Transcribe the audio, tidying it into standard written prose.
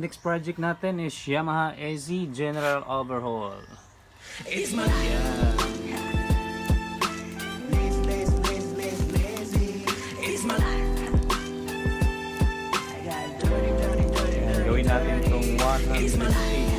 next project natin is Yamaha AZ General Overhaul. It's my life. It's my life. Gawin natin itong 100 stage.